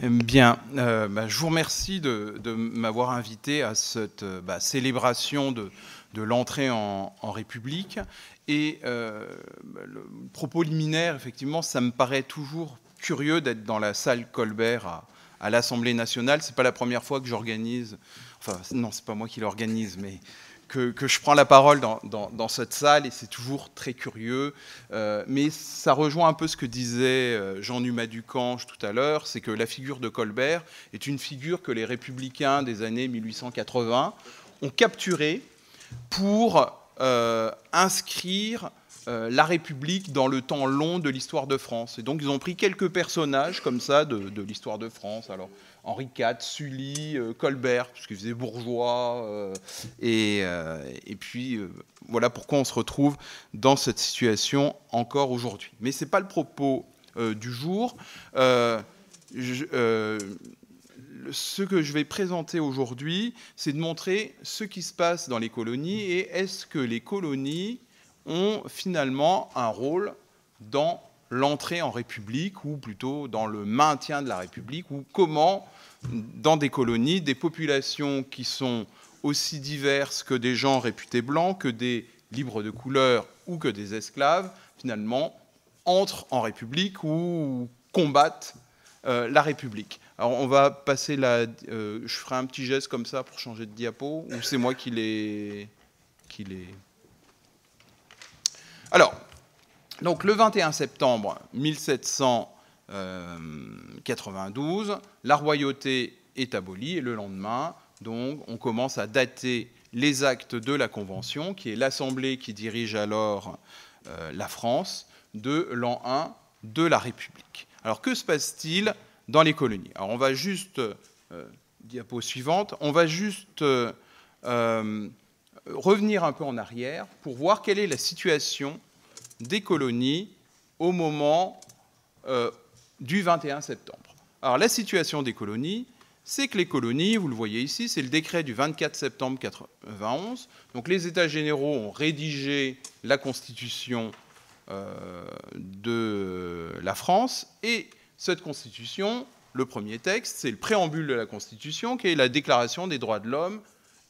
Bien, je vous remercie de m'avoir invité à cette célébration de l'entrée en République. Et le propos liminaire, effectivement, ça me paraît toujours curieux d'être dans la salle Colbert à l'Assemblée nationale. C'est pas la première fois que j'organise, enfin non, c'est pas moi qui l'organise, mais que je prends la parole dans cette salle, et c'est toujours très curieux. Mais ça rejoint un peu ce que disait Jean-Numa Ducange tout à l'heure, c'est que la figure de Colbert est une figure que les républicains des années 1880 ont capturée pour inscrire la République dans le temps long de l'histoire de France. Et donc ils ont pris quelques personnages comme ça de l'histoire de France. Alors Henri IV, Sully, Colbert, puisqu'il faisait bourgeois, et puis voilà pourquoi on se retrouve dans cette situation encore aujourd'hui. Mais ce n'est pas le propos du jour. Ce que je vais présenter aujourd'hui, c'est de montrer ce qui se passe dans les colonies et est-ce que les colonies ont finalement un rôle dans l'entrée en République, ou plutôt dans le maintien de la République, ou comment, dans des colonies, des populations qui sont aussi diverses que des gens réputés blancs, que des libres de couleur ou que des esclaves, finalement, entrent en République ou combattent la République. Alors on va passer je ferai un petit geste comme ça pour changer de diapo, ou c'est moi qui l'ai... Alors, donc le 21 septembre 1792, la royauté est abolie, et le lendemain, donc, on commence à dater les actes de la Convention, qui est l'Assemblée qui dirige alors la France, de l'an 1 de la République. Alors que se passe-t-il dans les colonies? Alors on va juste, diapo suivante, on va juste revenir un peu en arrière pour voir quelle est la situation des colonies au moment du 21 septembre. Alors la situation des colonies, c'est que les colonies, vous le voyez ici, c'est le décret du 24 septembre 1991. Donc les États généraux ont rédigé la constitution de la France, et cette constitution, le premier texte, c'est le préambule de la Constitution, qui est la Déclaration des droits de l'homme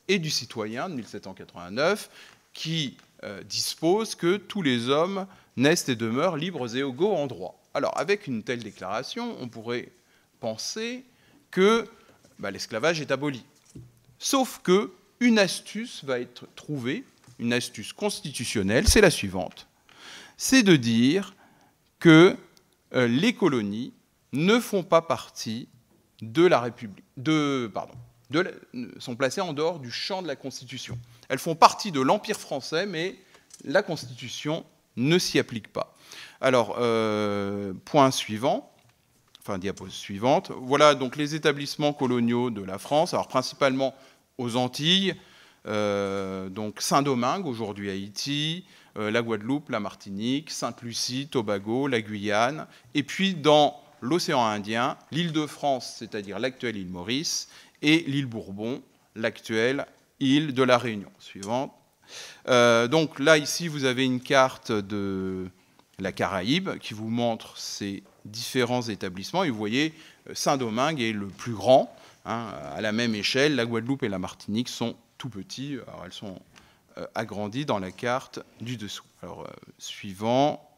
et du citoyen de 1789, qui dispose que tous les hommes naissent et demeurent libres et égaux en droit. Alors, avec une telle déclaration, on pourrait penser que l'esclavage est aboli. Sauf qu'une astuce va être trouvée, une astuce constitutionnelle, c'est la suivante. C'est de dire que les colonies ne font pas partie de la République, sont placées en dehors du champ de la Constitution. Elles font partie de l'Empire français, mais la Constitution ne s'y applique pas. Alors, point suivant, enfin diapo suivante, voilà donc les établissements coloniaux de la France, alors principalement aux Antilles, donc Saint-Domingue, aujourd'hui Haïti, la Guadeloupe, la Martinique, Sainte-Lucie, Tobago, la Guyane, et puis dans l'océan Indien, l'île de France, c'est-à-dire l'actuelle île Maurice, et l'île Bourbon, l'actuelle île de la Réunion. Suivante. Donc là, ici, vous avez une carte de la Caraïbe qui vous montre ces différents établissements. Et vous voyez, Saint-Domingue est le plus grand, hein, à la même échelle. La Guadeloupe et la Martinique sont tout petits. Alors, elles sont agrandies dans la carte du dessous. Alors, suivant.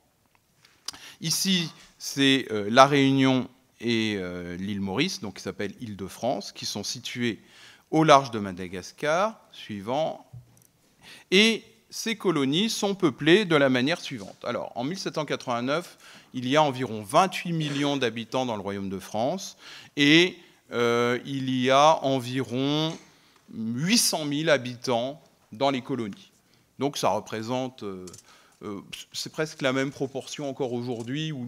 Ici, c'est la Réunion et l'île Maurice, donc qui s'appelle Île-de-France, qui sont situées au large de Madagascar. Suivant. Et ces colonies sont peuplées de la manière suivante. Alors, en 1789, il y a environ 28 millions d'habitants dans le Royaume de France, et il y a environ 800 000 habitants dans les colonies. Donc ça représente, c'est presque la même proportion encore aujourd'hui, où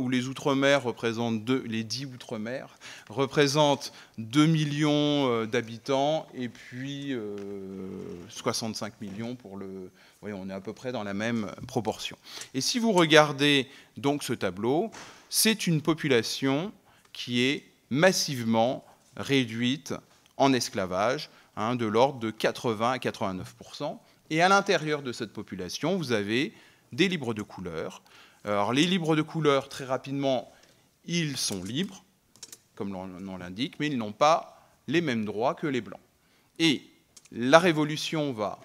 les Outre-mer représentent, les 10 Outre-mer représentent 2 millions d'habitants, et puis 65 millions pour le... Oui, on est à peu près dans la même proportion. Et si vous regardez donc ce tableau, c'est une population qui est massivement réduite en esclavage, hein, de l'ordre de 80 à 89%. Et à l'intérieur de cette population, vous avez des libres de couleur. Alors les libres de couleur, très rapidement, ils sont libres. comme leur nom l'indique, mais ils n'ont pas les mêmes droits que les Blancs. Et la Révolution va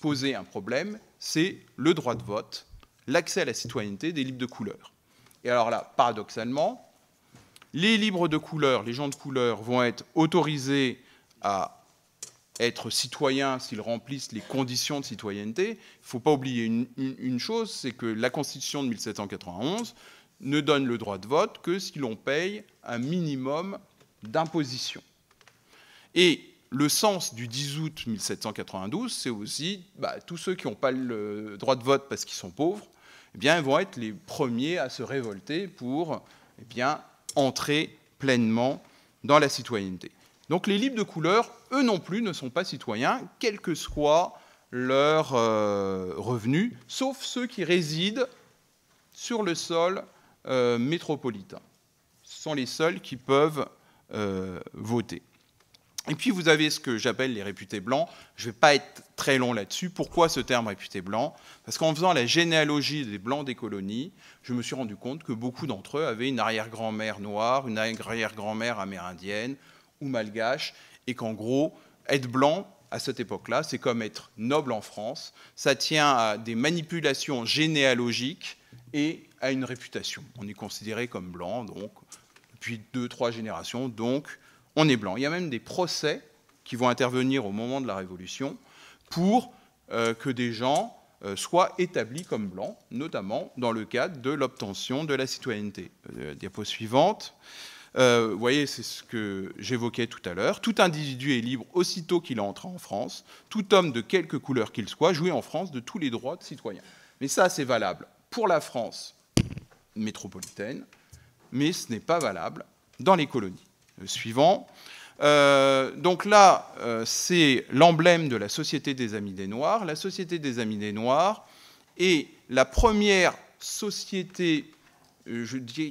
poser un problème, c'est le droit de vote, l'accès à la citoyenneté des libres de couleur. Et alors là, paradoxalement, les libres de couleur, les gens de couleur, vont être autorisés à être citoyens s'ils remplissent les conditions de citoyenneté. Il ne faut pas oublier une chose, c'est que la Constitution de 1791 ne donne le droit de vote que si l'on paye un minimum d'imposition. Et le sens du 10 août 1792, c'est aussi tous ceux qui n'ont pas le droit de vote parce qu'ils sont pauvres, eh bien, ils vont être les premiers à se révolter pour entrer pleinement dans la citoyenneté. Donc les libres de couleur, eux non plus, ne sont pas citoyens, quel que soit leur revenu, sauf ceux qui résident sur le sol métropolitain. Ce sont les seuls qui peuvent voter. Et puis vous avez ce que j'appelle les réputés blancs. Je ne vais pas être très long là-dessus. Pourquoi ce terme réputé blanc? Parce qu'en faisant la généalogie des blancs des colonies, je me suis rendu compte que beaucoup d'entre eux avaient une arrière-grand-mère noire, une arrière-grand-mère amérindienne ou malgache, et qu'en gros, être blanc, à cette époque-là, c'est comme être noble en France. Ça tient à des manipulations généalogiques et à une réputation. On est considéré comme blanc, donc, depuis 2-3 générations, donc on est blanc. Il y a même des procès qui vont intervenir au moment de la Révolution pour que des gens soient établis comme blancs, notamment dans le cadre de l'obtention de la citoyenneté. Diapo suivante. Vous voyez, c'est ce que j'évoquais tout à l'heure. Tout individu est libre aussitôt qu'il entre en France. Tout homme de quelque couleur qu'il soit jouit en France de tous les droits de citoyen. Mais ça, c'est valable pour la France métropolitaine, mais ce n'est pas valable dans les colonies. Suivant. Donc là, c'est l'emblème de la Société des Amis des Noirs. La Société des Amis des Noirs est la première société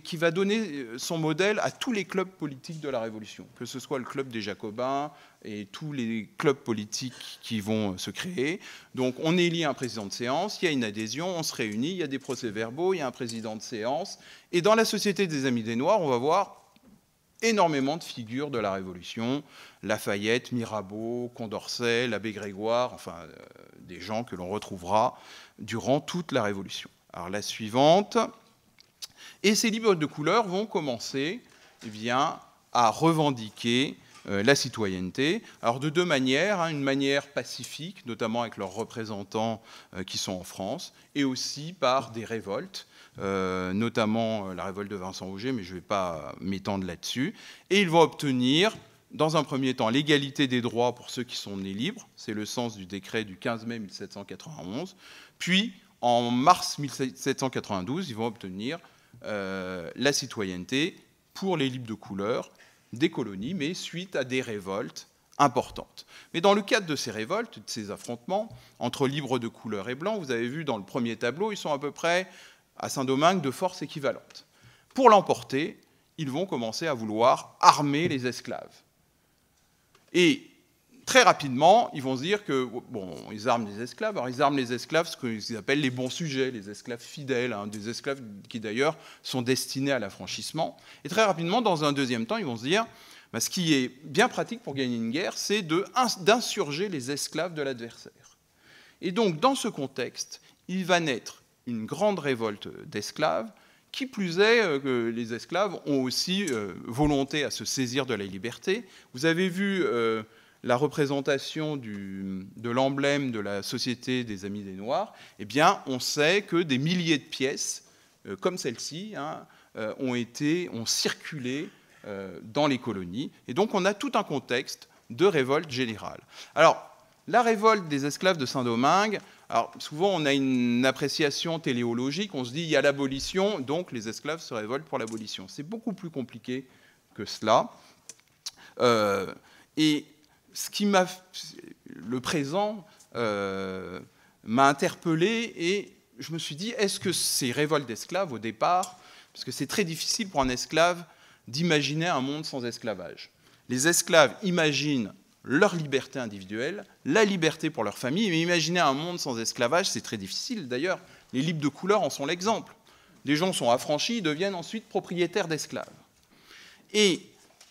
qui va donner son modèle à tous les clubs politiques de la Révolution, que ce soit le club des Jacobins et tous les clubs politiques qui vont se créer. Donc on élit un président de séance, il y a une adhésion, on se réunit, il y a des procès-verbaux, il y a un président de séance. Et dans la Société des Amis des Noirs, on va voir énormément de figures de la Révolution, Lafayette, Mirabeau, Condorcet, l'abbé Grégoire, enfin des gens que l'on retrouvera durant toute la Révolution. Alors la suivante. Et ces libres de couleur vont commencer à revendiquer la citoyenneté. Alors de deux manières, une manière pacifique, notamment avec leurs représentants qui sont en France, et aussi par des révoltes, notamment la révolte de Vincent Auger, mais je ne vais pas m'étendre là-dessus. Et ils vont obtenir, dans un premier temps, l'égalité des droits pour ceux qui sont nés libres, c'est le sens du décret du 15 mai 1791, puis en mars 1792, ils vont obtenir la citoyenneté pour les libres de couleur des colonies, mais suite à des révoltes importantes. Mais dans le cadre de ces révoltes, de ces affrontements entre libres de couleur et blancs, vous avez vu dans le premier tableau, ils sont à peu près à Saint-Domingue de force équivalente. Pour l'emporter, ils vont commencer à vouloir armer les esclaves. Et très rapidement, ils vont se dire que, ils arment les esclaves. Alors, ils arment les esclaves, ce qu'ils appellent les bons sujets, les esclaves fidèles, des esclaves qui, d'ailleurs, sont destinés à l'affranchissement. Et très rapidement, dans un deuxième temps, ils vont se dire, ce qui est bien pratique pour gagner une guerre, c'est d'insurger les esclaves de l'adversaire. Et donc, dans ce contexte, il va naître une grande révolte d'esclaves. Qui plus est, que les esclaves ont aussi volonté à se saisir de la liberté. Vous avez vu la représentation de l'emblème de la Société des Amis des Noirs. Eh bien, on sait que des milliers de pièces, comme celle-ci, ont circulé dans les colonies. Et donc, on a tout un contexte de révolte générale. Alors, la révolte des esclaves de Saint-Domingue, alors souvent on a une appréciation téléologique, on se dit il y a l'abolition, donc les esclaves se révoltent pour l'abolition. C'est beaucoup plus compliqué que cela. Et le présent m'a interpellé et je me suis dit, est-ce que ces révoltes d'esclaves au départ, parce que c'est très difficile pour un esclave d'imaginer un monde sans esclavage. Les esclaves imaginent leur liberté individuelle, la liberté pour leur famille, mais imaginer un monde sans esclavage, c'est très difficile. D'ailleurs, les libres de couleur en sont l'exemple. Des gens sont affranchis, ils deviennent ensuite propriétaires d'esclaves. Et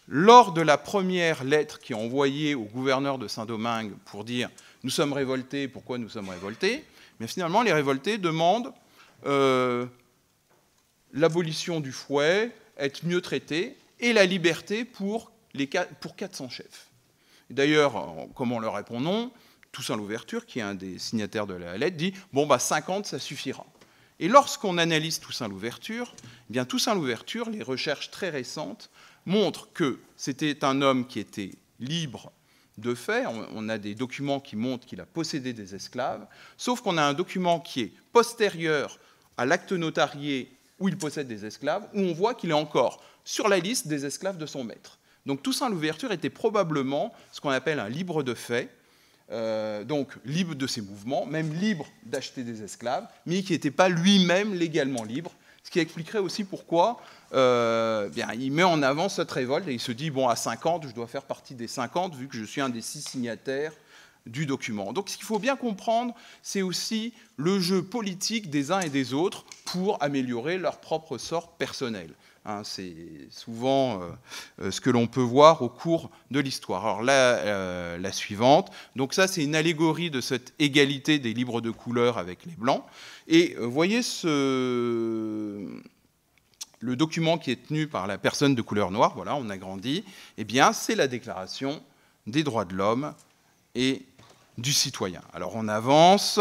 Lors de la première lettre qui est envoyée au gouverneur de Saint-Domingue pour dire « nous sommes révoltés, pourquoi nous sommes révoltés ?», mais finalement, les révoltés demandent l'abolition du fouet, être mieux traités, et la liberté pour 400 chefs. D'ailleurs, comme on leur répond non, Toussaint Louverture, qui est un des signataires de la lettre, dit « bon, 50, ça suffira ». Et lorsqu'on analyse Toussaint Louverture, eh bien, Toussaint Louverture, les recherches très récentes, montrent que c'était un homme qui était libre de fait. On a des documents qui montrent qu'il a possédé des esclaves, sauf qu'on a un document qui est postérieur à l'acte notarié où il possède des esclaves, où on voit qu'il est encore sur la liste des esclaves de son maître. Donc Toussaint Louverture était probablement ce qu'on appelle un libre de fait, donc libre de ses mouvements, même libre d'acheter des esclaves, mais qui n'était pas lui-même légalement libre, ce qui expliquerait aussi pourquoi il met en avant cette révolte et il se dit, bon, à 50, je dois faire partie des 50, vu que je suis un des 6 signataires du document. Donc ce qu'il faut bien comprendre, c'est aussi le jeu politique des uns et des autres pour améliorer leur propre sort personnel. C'est souvent ce que l'on peut voir au cours de l'histoire. Alors là, la suivante. Donc ça, c'est une allégorie de cette égalité des libres de couleur avec les blancs. Et vous voyez le document qui est tenu par la personne de couleur noire, voilà, on agrandit, eh bien, c'est la Déclaration des droits de l'homme et du citoyen. Alors on avance.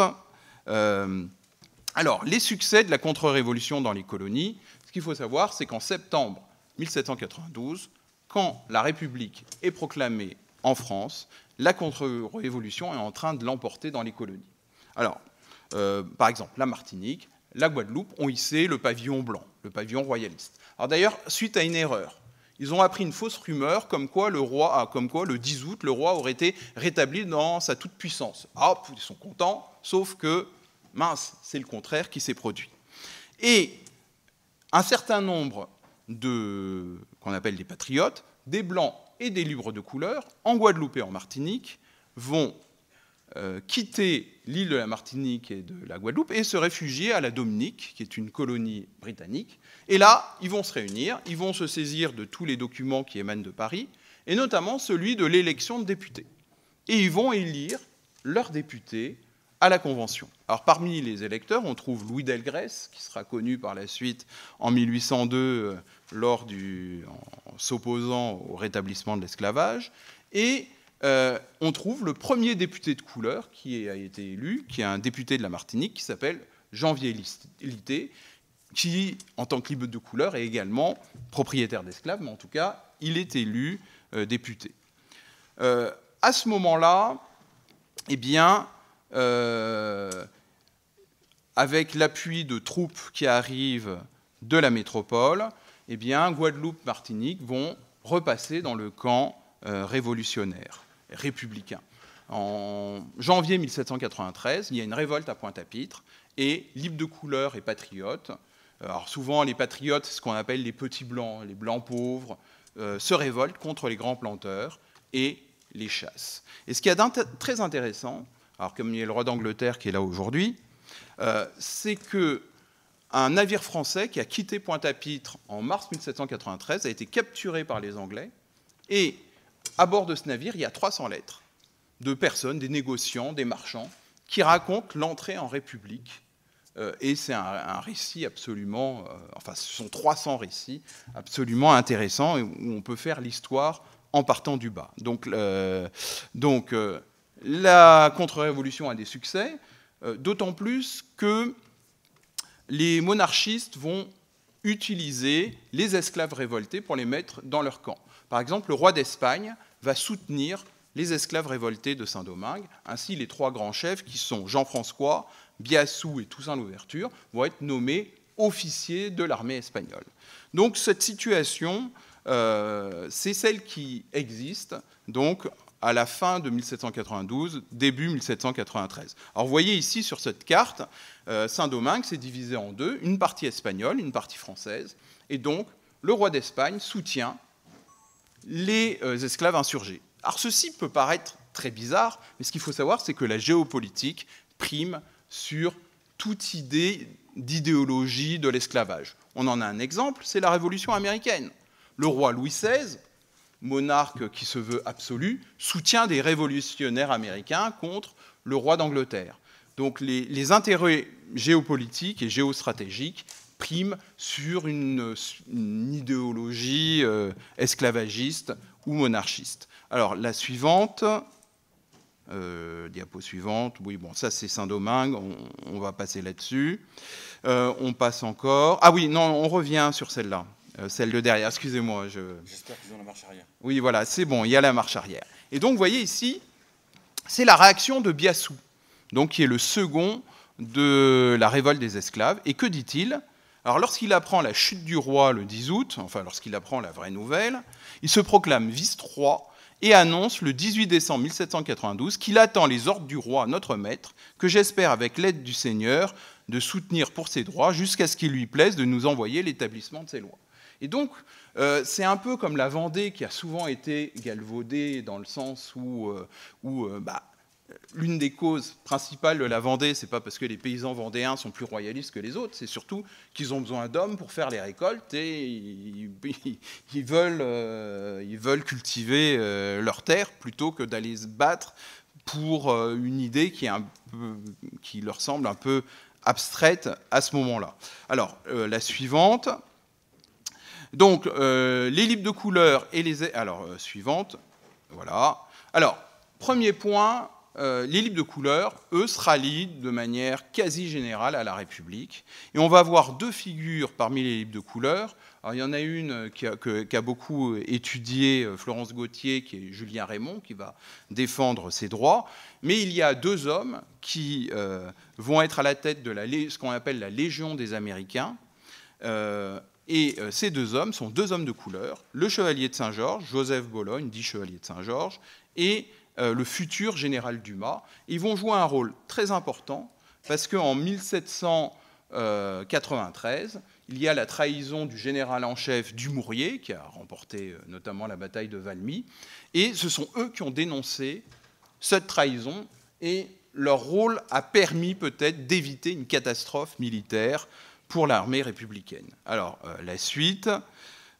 Alors, les succès de la contre-révolution dans les colonies, ce qu'il faut savoir, c'est qu'en septembre 1792, quand la République est proclamée en France, la contre-révolution est en train de l'emporter dans les colonies. Alors, par exemple, la Martinique, la Guadeloupe ont hissé le pavillon blanc, le pavillon royaliste. Alors d'ailleurs, suite à une erreur, ils ont appris une fausse rumeur comme quoi le 10 août, le roi aurait été rétabli dans sa toute-puissance. Ah, ils sont contents, sauf que, mince, c'est le contraire qui s'est produit. Et un certain nombre qu'on appelle des patriotes, des blancs et des libres de couleur, en Guadeloupe et en Martinique, vont quitter l'île de la Martinique et de la Guadeloupe et se réfugier à la Dominique, qui est une colonie britannique. Et là, ils vont se réunir, ils vont se saisir de tous les documents qui émanent de Paris, et notamment celui de l'élection de députés. Et ils vont élire leurs députés à la Convention. Alors parmi les électeurs, on trouve Louis Delgrès, qui sera connu par la suite en 1802 en s'opposant au rétablissement de l'esclavage, et on trouve le premier député de couleur qui a été élu, qui est un député de la Martinique, qui s'appelle Janvier Litté, qui, en tant que libre de couleur, est également propriétaire d'esclaves, mais en tout cas, il est élu député. À ce moment-là, eh bien, avec l'appui de troupes qui arrivent de la métropole, eh bien, Guadeloupe, Martinique vont repasser dans le camp révolutionnaire, républicain. En janvier 1793, il y a une révolte à Pointe-à-Pitre, et libres de couleur et patriotes, alors souvent les patriotes, c'est ce qu'on appelle les petits blancs, les blancs pauvres, se révoltent contre les grands planteurs et les chassent. Et ce qui est très intéressant, alors comme il y a le roi d'Angleterre qui est là aujourd'hui, c'est qu'un navire français qui a quitté Pointe-à-Pitre en mars 1793 a été capturé par les Anglais, et à bord de ce navire, il y a 300 lettres de personnes, des négociants, des marchands, qui racontent l'entrée en République. Et c'est un récit absolument... enfin, ce sont 300 récits absolument intéressants, où on peut faire l'histoire en partant du bas. Donc la contre-révolution a des succès, d'autant plus que les monarchistes vont utiliser les esclaves révoltés pour les mettre dans leur camp. Par exemple, le roi d'Espagne va soutenir les esclaves révoltés de Saint-Domingue. Ainsi, les 3 grands chefs, qui sont Jean-François, Biassou et Toussaint Louverture, vont être nommés officiers de l'armée espagnole. Donc cette situation, c'est celle qui existe donc, à la fin de 1792, début 1793. Alors vous voyez ici sur cette carte, Saint-Domingue s'est divisé en deux, une partie espagnole, une partie française, et donc le roi d'Espagne soutient les esclaves insurgés. Alors ceci peut paraître très bizarre, mais ce qu'il faut savoir, c'est que la géopolitique prime sur toute idée d'idéologie de l'esclavage. On en a un exemple, c'est la Révolution américaine. Le roi Louis XVI monarque qui se veut absolu, soutient des révolutionnaires américains contre le roi d'Angleterre. Donc les intérêts géopolitiques et géostratégiques priment sur une idéologie esclavagiste ou monarchiste. Alors la suivante, diapo suivante, oui bon ça c'est Saint-Domingue, on va passer là-dessus. On passe encore. Ah oui, non, on revient sur celle-là, celle de derrière, excusez-moi. J'espère qu'ils ont la marche arrière. Oui voilà, c'est bon, il y a la marche arrière. Et donc vous voyez ici, c'est la réaction de Biassou, donc qui est le second de la révolte des esclaves. Et que dit-il? Alors lorsqu'il apprend la chute du roi le 10 août, enfin lorsqu'il apprend la vraie nouvelle, il se proclame vice-roi et annonce le 18 décembre 1792 qu'il attend les ordres du roi, notre maître, que j'espère avec l'aide du Seigneur de soutenir pour ses droits jusqu'à ce qu'il lui plaise de nous envoyer l'établissement de ses lois. Et donc, c'est un peu comme la Vendée qui a souvent été galvaudée dans le sens où l'une des causes principales de la Vendée, c'est pas parce que les paysans vendéens sont plus royalistes que les autres, c'est surtout qu'ils ont besoin d'hommes pour faire les récoltes et ils veulent cultiver leurs terres plutôt que d'aller se battre pour une idée qui leur semble un peu abstraite à ce moment-là. Alors, la suivante. Donc, les libres de couleur et les... Alors, suivante. Voilà. Alors, premier point, les libres de couleur, eux, se rallient de manière quasi générale à la République. Et on va voir deux figures parmi les libres de couleur. Alors, il y en a une qui a beaucoup étudié Florence Gautier, qui est Julien Raymond, qui va défendre ses droits. Mais il y a deux hommes qui vont être à la tête de ce qu'on appelle la Légion des Américains. Et ces deux hommes sont deux hommes de couleur, le chevalier de Saint-Georges, Joseph Bologne, dit chevalier de Saint-Georges, et le futur général Dumas. Ils vont jouer un rôle très important parce qu'en 1793, il y a la trahison du général en chef Dumouriez, qui a remporté notamment la bataille de Valmy, et ce sont eux qui ont dénoncé cette trahison, et leur rôle a permis peut-être d'éviter une catastrophe militaire pour l'armée républicaine. Alors, la suite.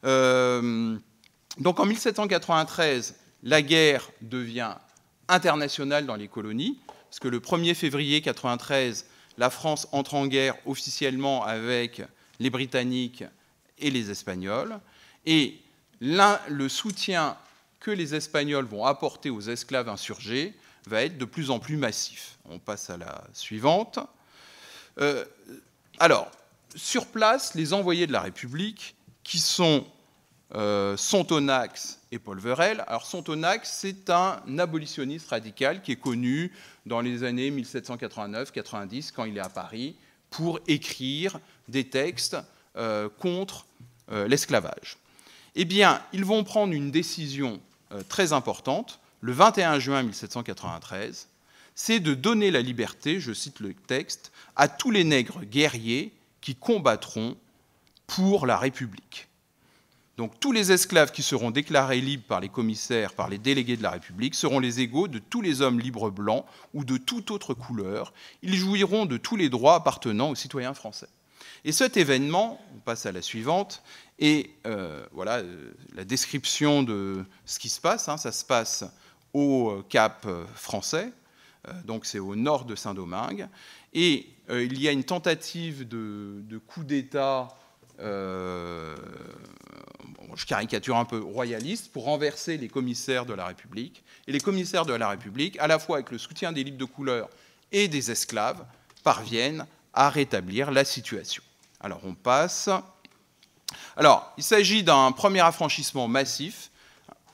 Donc en 1793, la guerre devient internationale dans les colonies, parce que le 1er février 1993, la France entre en guerre officiellement avec les Britanniques et les Espagnols, et le soutien que les Espagnols vont apporter aux esclaves insurgés va être de plus en plus massif. On passe à la suivante. Alors, sur place, les envoyés de la République, qui sont Sontonax et Polverel. Alors Sontonax, c'est un abolitionniste radical qui est connu dans les années 1789-90, quand il est à Paris, pour écrire des textes contre l'esclavage. Eh bien, ils vont prendre une décision très importante, le 21 juin 1793, c'est de donner la liberté, je cite le texte, à tous les nègres guerriers qui combattront pour la République. Donc tous les esclaves qui seront déclarés libres par les commissaires, par les délégués de la République, seront les égaux de tous les hommes libres blancs ou de toute autre couleur. Ils jouiront de tous les droits appartenant aux citoyens français. Et cet événement, on passe à la suivante, et voilà la description de ce qui se passe. Ça se passe au Cap français, donc c'est au nord de Saint-Domingue, et il y a une tentative de coup d'État, je caricature un peu, royaliste, pour renverser les commissaires de la République. Et les commissaires de la République, à la fois avec le soutien des libres de couleur et des esclaves, parviennent à rétablir la situation. Alors on passe. Alors, il s'agit d'un premier affranchissement massif.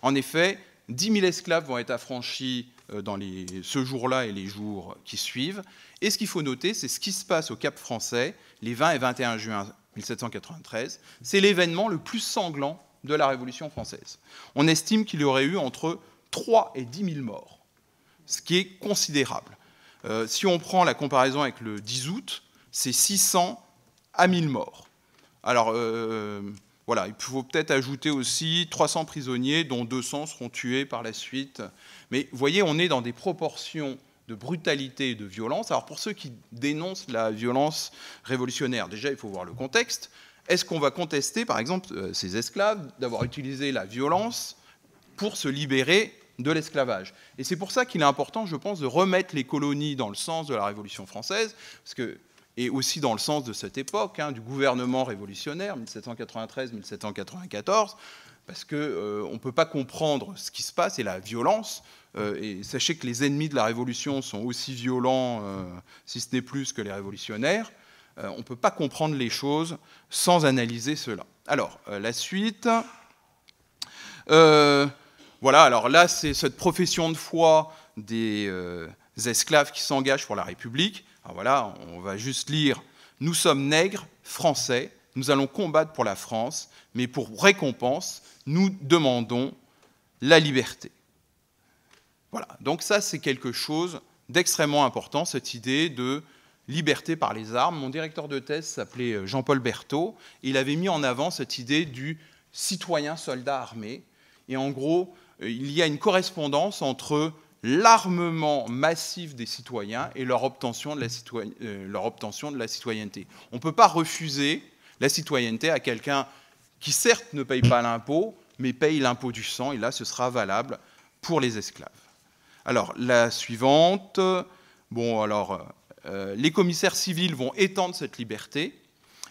En effet, 10 000 esclaves vont être affranchis dans ce jour-là et les jours qui suivent. Et ce qu'il faut noter, c'est ce qui se passe au Cap français les 20 et 21 juin 1793. C'est l'événement le plus sanglant de la Révolution française. On estime qu'il y aurait eu entre 3 et 10 000 morts, ce qui est considérable. Si on prend la comparaison avec le 10 août, c'est 600 à 1000 morts. Alors, voilà, il faut peut-être ajouter aussi 300 prisonniers, dont 200 seront tués par la suite. Mais vous voyez, on est dans des proportions de brutalité et de violence. Alors, pour ceux qui dénoncent la violence révolutionnaire, déjà, il faut voir le contexte. Est-ce qu'on va contester, par exemple, ces esclaves d'avoir utilisé la violence pour se libérer de l'esclavage. Et c'est pour ça qu'il est important, je pense, de remettre les colonies dans le sens de la Révolution française, et aussi dans le sens de cette époque, du gouvernement révolutionnaire, 1793-1794, parce qu'on ne peut pas comprendre ce qui se passe et la violence. Et sachez que les ennemis de la Révolution sont aussi violents, si ce n'est plus, que les révolutionnaires. On ne peut pas comprendre les choses sans analyser cela. Alors, la suite. Voilà, alors là, c'est cette profession de foi des esclaves qui s'engagent pour la République. Alors voilà, on va juste lire « Nous sommes nègres, français, nous allons combattre pour la France, mais pour récompense, nous demandons la liberté. » Voilà, donc ça, c'est quelque chose d'extrêmement important, cette idée de liberté par les armes. Mon directeur de thèse s'appelait Jean-Paul Berthaud, et il avait mis en avant cette idée du citoyen soldat armé. Et en gros, il y a une correspondance entre l'armement massif des citoyens et leur obtention de la citoyenneté. On ne peut pas refuser la citoyenneté à quelqu'un qui, certes, ne paye pas l'impôt, mais paye l'impôt du sang, et là, ce sera valable pour les esclaves. Alors, la suivante. Bon, alors, les commissaires civils vont étendre cette liberté,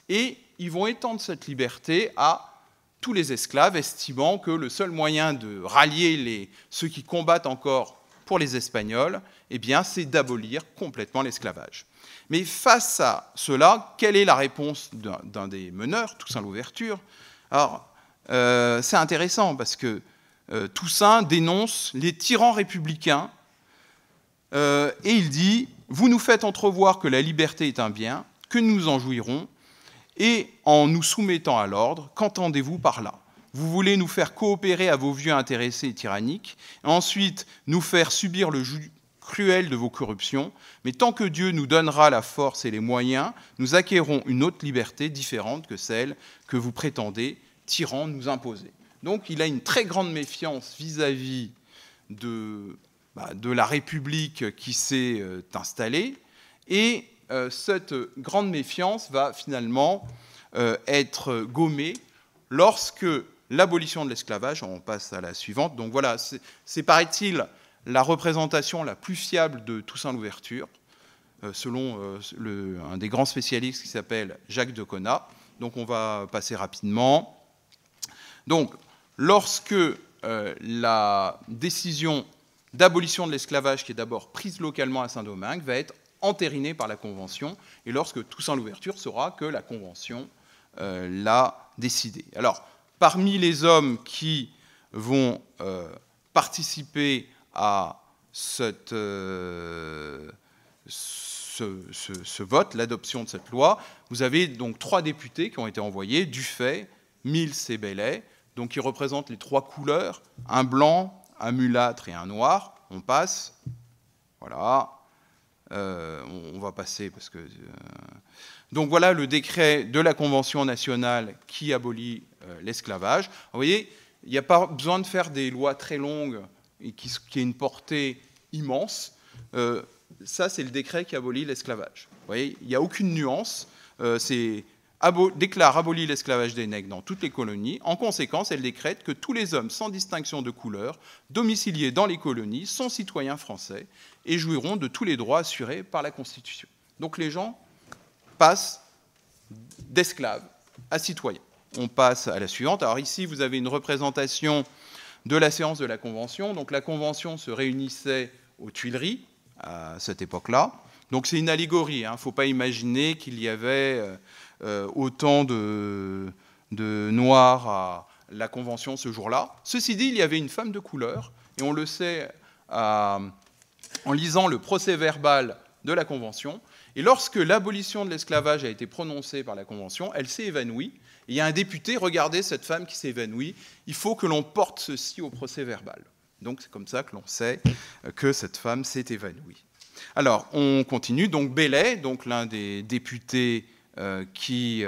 et ils vont étendre cette liberté à tous les esclaves, estimant que le seul moyen de rallier ceux qui combattent encore pour les Espagnols, eh bien, c'est d'abolir complètement l'esclavage. Mais face à cela, quelle est la réponse d'un des meneurs, Toussaint Louverture? Alors, c'est intéressant parce que Toussaint dénonce les tyrans républicains et il dit « Vous nous faites entrevoir que la liberté est un bien, que nous en jouirons, et en nous soumettant à l'ordre, qu'entendez-vous par là? Vous voulez nous faire coopérer à vos vieux intéressés et tyranniques, et ensuite nous faire subir le joug cruel de vos corruptions, mais tant que Dieu nous donnera la force et les moyens, nous acquérons une autre liberté différente que celle que vous prétendez, tyrans, nous imposer. » Donc il a une très grande méfiance vis-à-vis de la République qui s'est installée, et cette grande méfiance va finalement être gommée lorsque l'abolition de l'esclavage, on passe à la suivante, donc voilà, c'est paraît-il la représentation la plus fiable de Toussaint Louverture, selon un des grands spécialistes qui s'appelle Jacques Deconat. Donc on va passer rapidement. Donc, lorsque la décision d'abolition de l'esclavage, qui est d'abord prise localement à Saint-Domingue, va être entérinée par la Convention, et lorsque Toussaint Louverture saura que la Convention l'a décidé. Alors, parmi les hommes qui vont participer à ce vote, l'adoption de cette loi, vous avez donc 3 députés qui ont été envoyés, Dufay, Mills et Baillet, donc qui représentent les 3 couleurs, un blanc, un mulâtre et un noir. On passe. Voilà. On va passer parce que... Donc voilà le décret de la Convention nationale qui abolit l'esclavage. Vous voyez, il n'y a pas besoin de faire des lois très longues et qui aient une portée immense. Ça, c'est le décret qui abolit l'esclavage. Vous voyez, il n'y a aucune nuance. C'est déclare abolir l'esclavage des nègres dans toutes les colonies. En conséquence, elle décrète que tous les hommes, sans distinction de couleur, domiciliés dans les colonies, sont citoyens français et jouiront de tous les droits assurés par la Constitution. Donc les gens passent d'esclaves à citoyens. On passe à la suivante. Alors ici, vous avez une représentation de la séance de la Convention. Donc la Convention se réunissait aux Tuileries à cette époque-là. Donc c'est une allégorie. Il ne faut pas imaginer qu'il y avait autant de noirs à la Convention ce jour-là. Ceci dit, il y avait une femme de couleur, et on le sait en lisant le procès-verbal de la Convention. Et lorsque l'abolition de l'esclavage a été prononcée par la Convention, elle s'est évanouie. Et il y a un député, regardez cette femme qui s'est évanouie, il faut que l'on porte ceci au procès-verbal. Donc c'est comme ça que l'on sait que cette femme s'est évanouie. Alors, on continue. Donc Baillet, donc l'un des députés qui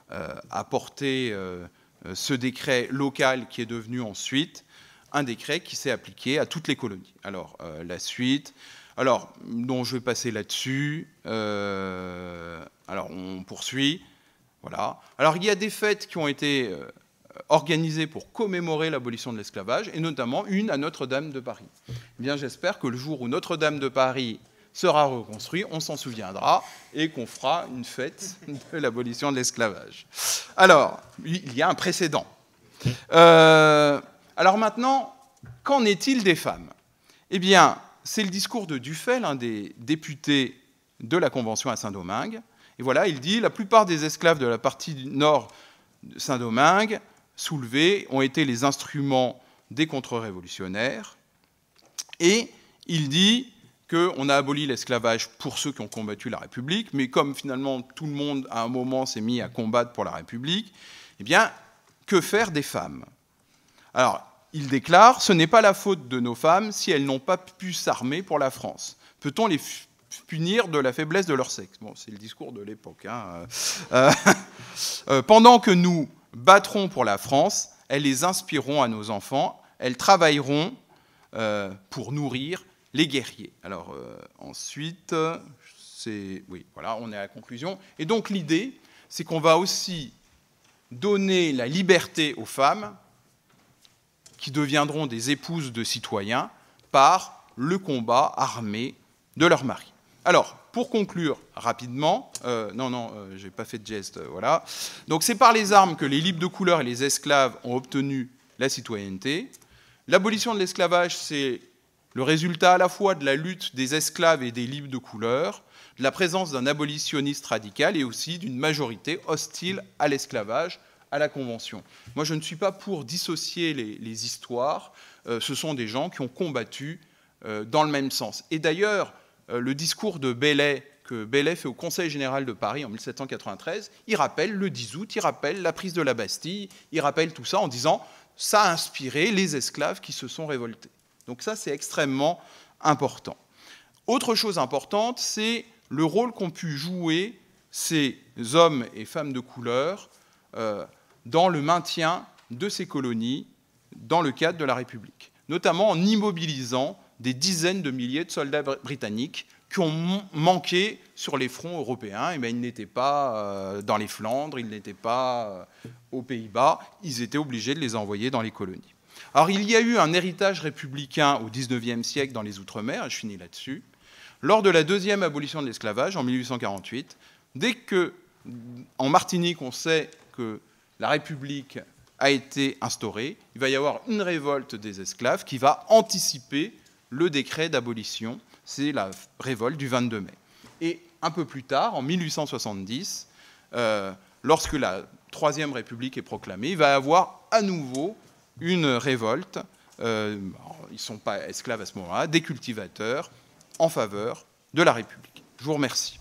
a porté ce décret local qui est devenu ensuite un décret qui s'est appliqué à toutes les colonies. Alors, la suite. Alors, donc, je vais passer là-dessus. Alors, on poursuit. Voilà. Alors, il y a des faits qui ont été organisées pour commémorer l'abolition de l'esclavage, et notamment une à Notre-Dame de Paris. Eh bien, j'espère que le jour où Notre-Dame de Paris sera reconstruit, on s'en souviendra et qu'on fera une fête de l'abolition de l'esclavage. Alors, il y a un précédent. Alors maintenant, qu'en est-il des femmes? Eh bien, c'est le discours de Dufay, l'un des députés de la Convention à Saint-Domingue. Et voilà, il dit « La plupart des esclaves de la partie nord de Saint-Domingue soulevés ont été les instruments des contre-révolutionnaires. » Et il dit qu'on a aboli l'esclavage pour ceux qui ont combattu la République, mais comme finalement tout le monde, à un moment, s'est mis à combattre pour la République, eh bien, que faire des femmes? Alors, il déclare « Ce n'est pas la faute de nos femmes si elles n'ont pas pu s'armer pour la France. Peut-on les punir de la faiblesse de leur sexe ?» Bon, c'est le discours de l'époque. Hein. Pendant que nous battrons pour la France, elles les inspireront à nos enfants, elles travailleront pour nourrir les guerriers. Alors ensuite, oui, voilà, on est à la conclusion. Et donc l'idée, c'est qu'on va aussi donner la liberté aux femmes qui deviendront des épouses de citoyens par le combat armé de leur mari. Alors, pour conclure rapidement, j'ai pas fait de geste, voilà. Donc c'est par les armes que les libres de couleur et les esclaves ont obtenu la citoyenneté. L'abolition de l'esclavage, c'est le résultat à la fois de la lutte des esclaves et des libres de couleur, de la présence d'un abolitionniste radical et aussi d'une majorité hostile à l'esclavage, à la Convention. Moi, je ne suis pas pour dissocier les histoires. Ce sont des gens qui ont combattu dans le même sens. Et d'ailleurs, le discours de Bellay, que Bellay fait au Conseil général de Paris en 1793, il rappelle le 10 août, il rappelle la prise de la Bastille, il rappelle tout ça en disant « ça a inspiré les esclaves qui se sont révoltés ». Donc ça, c'est extrêmement important. Autre chose importante, c'est le rôle qu'ont pu jouer ces hommes et femmes de couleur dans le maintien de ces colonies dans le cadre de la République, notamment en immobilisant des dizaines de milliers de soldats britanniques qui ont manqué sur les fronts européens. Et bien, ils n'étaient pas dans les Flandres, ils n'étaient pas aux Pays-Bas, ils étaient obligés de les envoyer dans les colonies. Alors, il y a eu un héritage républicain au XIXe siècle dans les Outre-mer, et je finis là-dessus. Lors de la deuxième abolition de l'esclavage, en 1848, dès que, en Martinique, on sait que la République a été instaurée, il va y avoir une révolte des esclaves qui va anticiper le décret d'abolition. C'est la révolte du 22 mai. Et un peu plus tard, en 1870, lorsque la Troisième République est proclamée, il va y avoir à nouveau une révolte, ils ne sont pas esclaves à ce moment-là, des cultivateurs en faveur de la République. Je vous remercie.